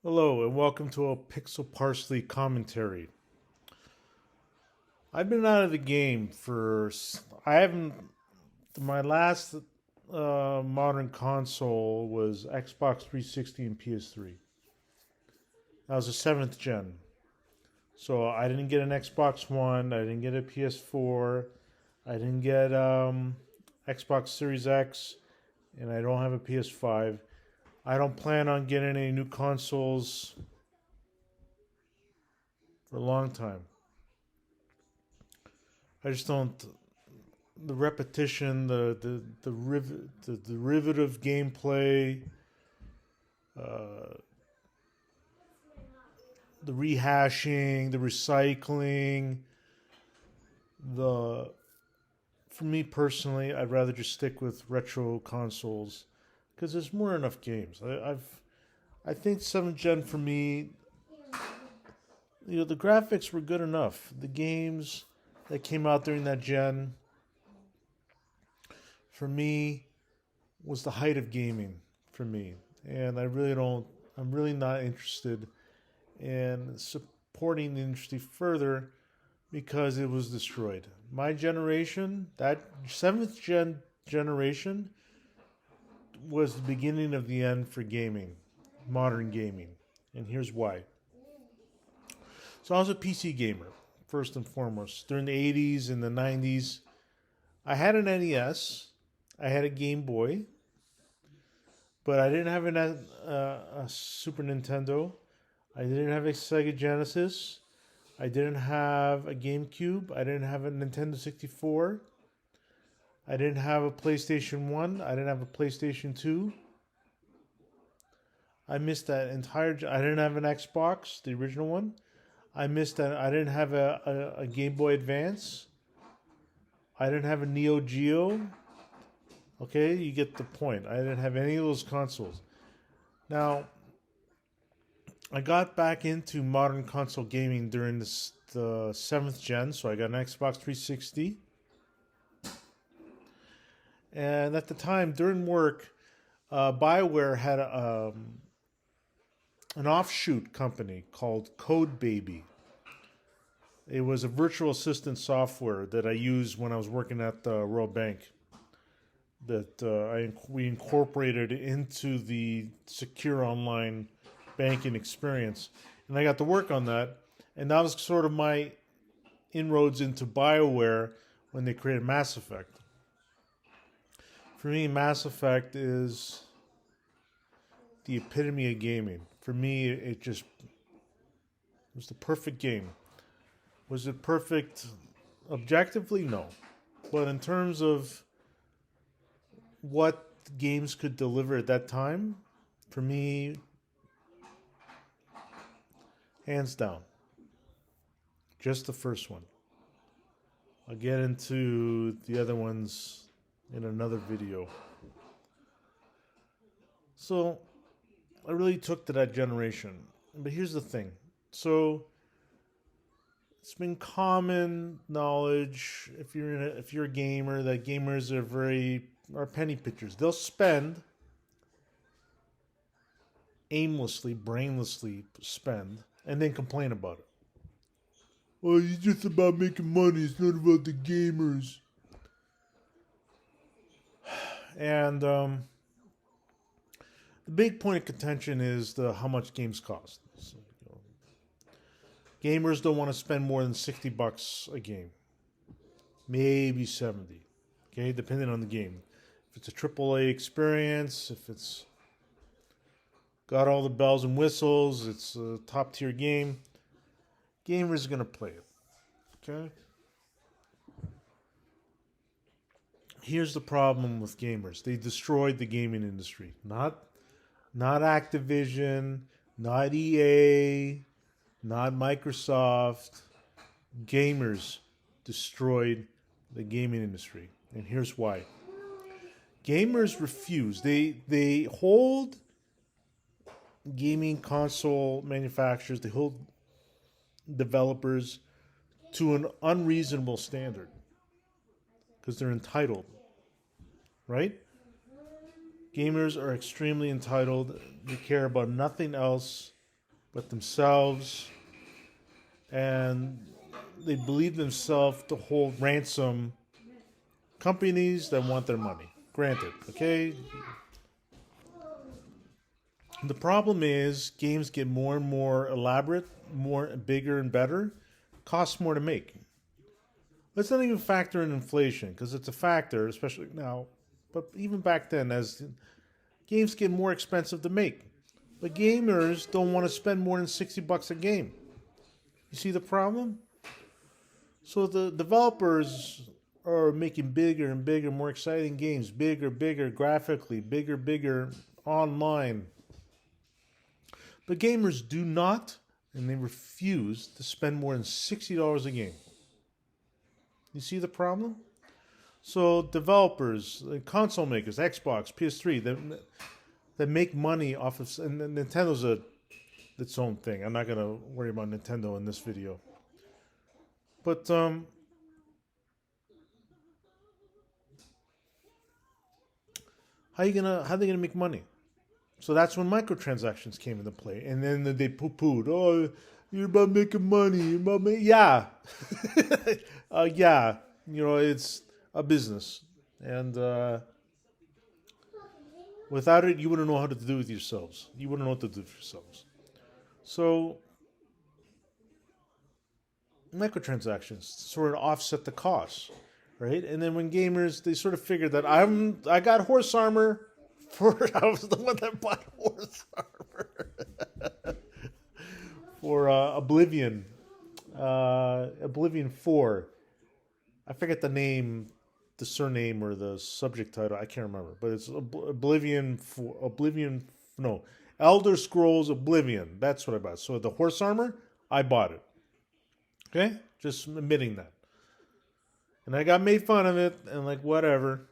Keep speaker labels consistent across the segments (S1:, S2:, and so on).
S1: Hello and welcome to a Pixel Parsley commentary. I've been out of the game for. I haven't. My last modern console was Xbox 360 and PS3. That was the seventh gen. So I didn't get an Xbox One. I didn't get a PS4. I didn't get Xbox Series X, and I don't have a PS5. I don't plan on getting any new consoles for a long time. I just don't. The repetition, the derivative gameplay, uh, the rehashing, the recycling. The For me personally, I'd rather just stick with retro consoles because there's more than enough games. I think seventh gen for me, the graphics were good enough. The games that came out during that gen, for me, was the height of gaming for me, and I really don't. I'm really not interested in supporting the industry further because it was destroyed. My generation, that seventh generation, was the beginning of the end for gaming, modern gaming, and here's why. So I was a PC gamer first and foremost during the 80s and the 90s. I had an NES, I had a Game Boy, but I didn't have a Super Nintendo. I didn't have a Sega Genesis. I didn't have a GameCube. I didn't have a Nintendo 64. I didn't have a PlayStation 1. I didn't have a PlayStation 2. I missed that entire. I didn't have an Xbox, the original one. I missed that. I didn't have a Game Boy Advance. I didn't have a Neo Geo. Okay, you get the point. I didn't have any of those consoles. Now, I got back into modern console gaming during the seventh gen, so I got an Xbox 360. And at the time, during work, BioWare had an offshoot company called Code Baby. It was a virtual assistant software that I used when I was working at the Royal Bank. That we incorporated into the secure online banking experience, and I got to work on that. And that was sort of my inroads into BioWare when they created Mass Effect. For me, Mass Effect is the epitome of gaming. For me, it just was the perfect game. Was it perfect objectively? No. But in terms of what games could deliver at that time, for me, hands down, just the first one. I'll get into the other ones in another video. So I really took to that generation. But here's the thing. So it's been common knowledge if you're a gamer that gamers are penny pitchers. They'll spend aimlessly, brainlessly spend, and then complain about it. Well, it's just about making money. It's not about the gamers. And the big point of contention is how much games cost. So, gamers don't want to spend more than $60 a game, maybe 70. Okay, depending on the game. If it's a AAA experience, if it's got all the bells and whistles, it's a top tier game, gamers are gonna play it. Okay. Here's the problem with gamers. They destroyed the gaming industry. Not Activision, not EA, not Microsoft. Gamers destroyed the gaming industry. And here's why. Gamers refuse. They hold gaming console manufacturers, they hold developers to an unreasonable standard because they're entitled, right? Gamers are extremely entitled. They care about nothing else but themselves, and they believe themselves to hold ransom companies that want their money. Granted, okay? The problem is games get more and more elaborate, more bigger and better, costs more to make. Let's not even factor in inflation, because it's a factor, especially now. But even back then, as games get more expensive to make. But gamers don't want to spend more than $60 a game. You see the problem? So the developers are making bigger and bigger, more exciting games, bigger, bigger graphically, bigger, bigger online. But gamers do not, and they refuse to spend more than $60 a game. You see the problem? So developers, console makers, Xbox, PS3, that make money off of, and Nintendo's its own thing. I'm not gonna worry about Nintendo in this video. But how they gonna make money? So that's when microtransactions came into play, and then they poo-pooed. Oh, you're about making money. You're about yeah, yeah. You know, it's a business, and without it, you wouldn't know how to do with yourselves. You wouldn't know what to do with yourselves. So microtransactions sort of offset the costs, right? And then when gamers, they sort of figured that I got horse armor. I was the one that bought horse armor for Oblivion, Oblivion 4. I forget the name, the surname or the subject title. I can't remember, but it's Elder Scrolls Oblivion. That's what I bought. So the horse armor, I bought it. Okay, just admitting that. And I got made fun of it, and like whatever.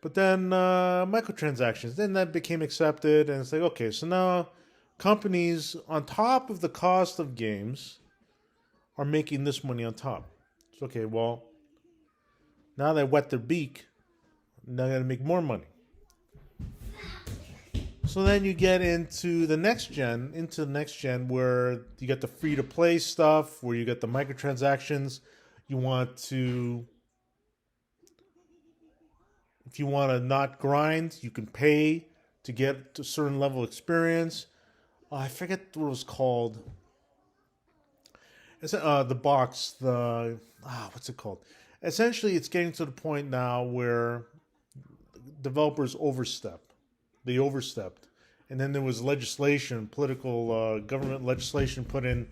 S1: But then microtransactions, then that became accepted, and it's like, okay, so now companies, on top of the cost of games, are making this money on top. It's okay, well, now they wet their beak, now they gotta make more money. So then you get into the next gen, where you get the free-to-play stuff, where you get the microtransactions. You want to... If you want to not grind, you can pay to get a certain level of experience. I forget what it was called. It's the box. What's it called? Essentially, it's getting to the point now where developers overstep. They overstepped, and then there was legislation, political government legislation put in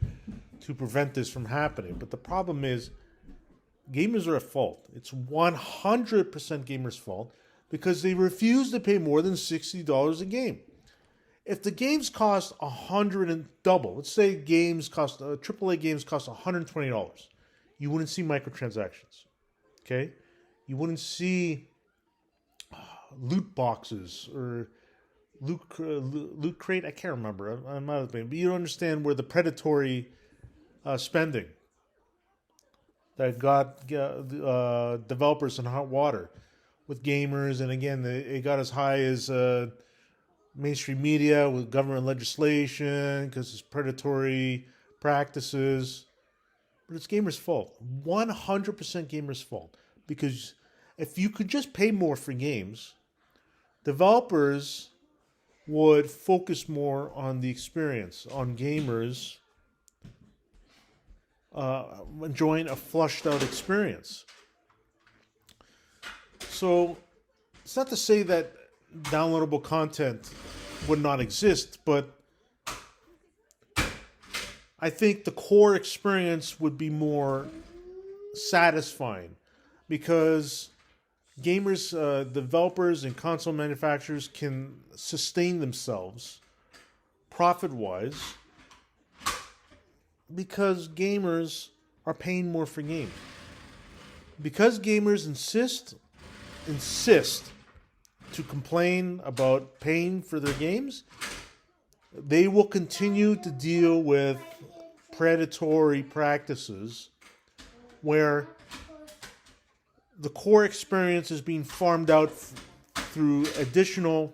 S1: to prevent this from happening. But the problem is, gamers are at fault. It's 100% gamers' fault because they refuse to pay more than $60 a game. If the games cost $100 and double, let's say AAA games cost $120, you wouldn't see microtransactions. Okay, you wouldn't see loot boxes or loot crate. I can't remember. I'm not, but you don't understand where the predatory spending that got developers in hot water with gamers. And again, it got as high as mainstream media with government legislation because it's predatory practices. But it's gamers' fault. 100% gamers' fault. Because if you could just pay more for games, developers would focus more on the experience, on gamers enjoying a flushed out experience. So it's not to say that downloadable content would not exist, but I think the core experience would be more satisfying because gamers, developers, and console manufacturers can sustain themselves profit-wise because gamers are paying more for games. Because gamers insist to complain about paying for their games, they will continue to deal with predatory practices where the core experience is being farmed out through additional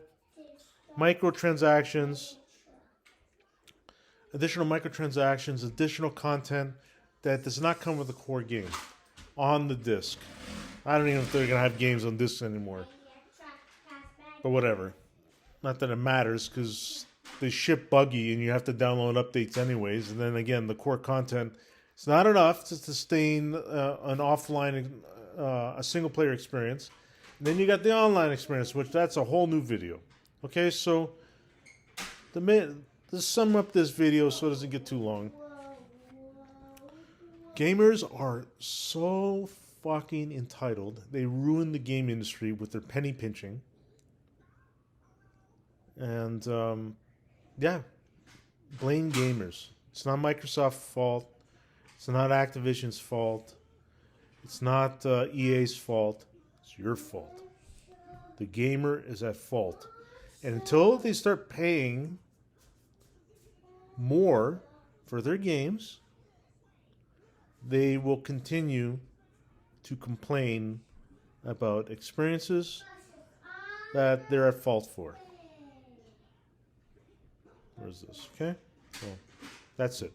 S1: microtransactions additional microtransactions, additional content that does not come with the core game on the disc. I don't even know if they're going to have games on discs anymore. But whatever. Not that it matters, because they ship buggy and you have to download updates anyways. And then again, the core content, it's not enough to sustain an offline, a single player experience. And then you got the online experience, which that's a whole new video. Okay, so let's sum up this video so it doesn't get too long. Gamers are so fucking entitled. They ruin the game industry with their penny pinching. And yeah, blame gamers. It's not Microsoft's fault. It's not Activision's fault. It's not EA's fault. It's your fault. The gamer is at fault. And until they start paying more for their games, they will continue to complain about experiences that they're at fault for. Where's this? Okay? So that's it.